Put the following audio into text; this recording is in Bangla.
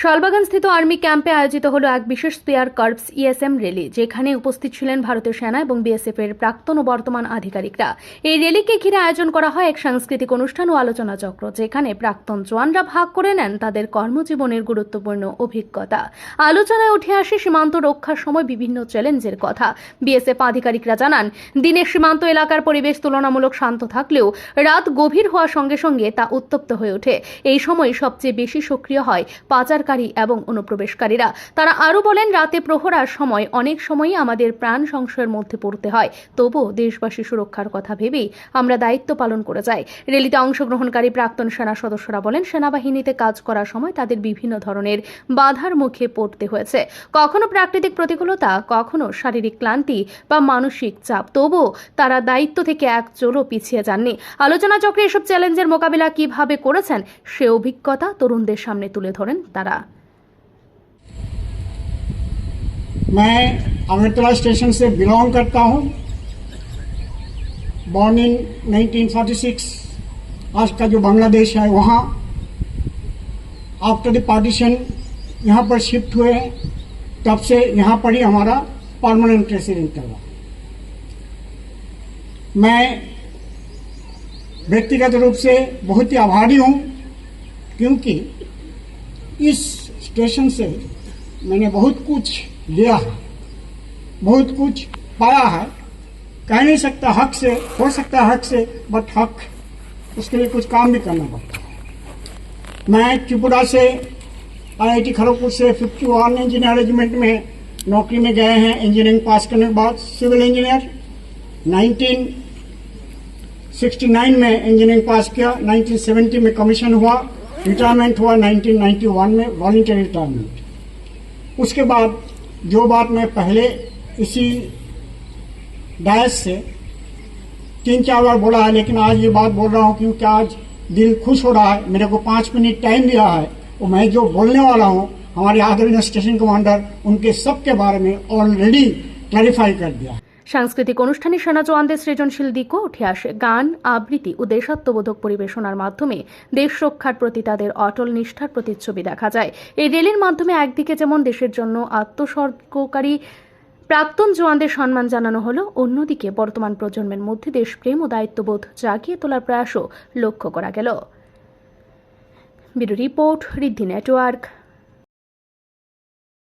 শালবাগানস্থিত আর্মি ক্যাম্পে আয়োজিত হলো এক বিশেষ স্পেয়ার কর্পস ইএসএম র্যালি, যেখানে উপস্থিত ছিলেন ভারতীয় সেনা এবং বিএসএফ এর প্রাক্তন ও বর্তমান আধিকারিকরা। এই র্যালিকে ঘিরে আয়োজন করা হয় এক সাংস্কৃতিক অনুষ্ঠান ও আলোচনা চক্র, যেখানে প্রাক্তন জওয়ানরা ভাগ করে নেন তাদের কর্মজীবনের গুরুত্বপূর্ণ অভিজ্ঞতা। আলোচনায় উঠে আসে সীমান্ত রক্ষার সময় বিভিন্ন চ্যালেঞ্জের কথা। বিএসএফ আধিকারিকরা জানান, দিনের সীমান্ত এলাকার পরিবেশ তুলনামূলক শান্ত থাকলেও রাত গভীর হওয়ার সঙ্গে সঙ্গে তা উত্তপ্ত হয়ে ওঠে। এই সময় সবচেয়ে বেশি সক্রিয় হয় পাচারকারী এবং অনুপ্রবেশকারীরা। তারা আরও বলেন, রাতে প্রহরার সময় অনেক সময়ই আমাদের প্রাণ সংশয়ের মধ্যে পড়তে হয়, তবুও দেশবাসী সুরক্ষার কথা ভেবেই আমরা দায়িত্ব পালন করে যাই। র্যালিতে অংশগ্রহণকারী প্রাক্তন সেনা সদস্যরা বলেন, সেনাবাহিনীতে কাজ করার সময় তাদের বিভিন্ন ধরনের বাধার মুখে পড়তে হয়েছে, কখনো প্রাকৃতিক প্রতিকূলতা, কখনো শারীরিক ক্লান্তি বা মানসিক চাপ, তবুও তারা দায়িত্ব থেকে এক চুলও পিছিয়ে যাননি। আলোচনা চক্রে এসব চ্যালেঞ্জের মোকাবিলা কিভাবে করেছেন সে অভিজ্ঞতা তরুণদের সামনে তুলে ধরেন তারা। मैं अगरतला स्टेशन से बिलोंग करता हूँ। Born in 1946। आज का जो बांग्लादेश है वहाँ आफ्टर द पार्टीशन यहाँ पर शिफ्ट हुए हैं, तब से यहाँ पर ही हमारा परमानेंट रेसिडेंट हुआ। मैं व्यक्तिगत रूप से बहुत ही आभारी हूँ, क्योंकि इस स्टेशन से मैंने बहुत कुछ लिया है, बहुत कुछ पाया है। कह नहीं सकता हक से, हो सकता है हक से, बट हक उसके लिए कुछ काम भी करना पड़ता है। मैं त्रिपुरा से आईआईटी खड़गपुर से 51 इंजीनियर रेजिमेंट में नौकरी में गए हैं। इंजीनियरिंग पास करने के बाद सिविल इंजीनियर 1969 में इंजीनियरिंग पास किया, 1970 में कमीशन हुआ, रिटायरमेंट हुआ 1991 में, वॉलंटियरी रिटायरमेंट। उसके बाद जो बात मैं पहले इसी डायस से 3-4 बार बोला है, लेकिन आज ये बात बोल रहा हूँ क्योंकि आज दिल खुश हो रहा है। मेरे को 5 मिनट टाइम दिया है और मैं जो बोलने वाला हूँ हमारे आदरणीय स्टेशन कमांडर उनके सब के बारे में ऑलरेडी क्लैरिफाई कर दिया है। সাংস্কৃতিক অনুষ্ঠানে সেনা জওয়ানদের সৃজনশীল দিকও উঠে আসে। গান, আবৃত্তি ও দেশাত্মবোধক পরিবেশনার মাধ্যমে দেশ রক্ষার প্রতি তাদের অটল নিষ্ঠার প্রতিচ্ছবি দেখা যায়। এই র্যালির মাধ্যমে একদিকে যেমন দেশের জন্য আত্মোৎসর্গকারী প্রাক্তন জওয়ানদের সম্মান জানানো হলো, অন্যদিকে বর্তমান প্রজন্মের মধ্যে দেশপ্রেম ও দায়িত্ববোধ জাগিয়ে তোলার প্রয়াসও লক্ষ্য করা গেল। ব্যুরো রিপোর্ট, ঋদ্ধি নেটওয়ার্ক।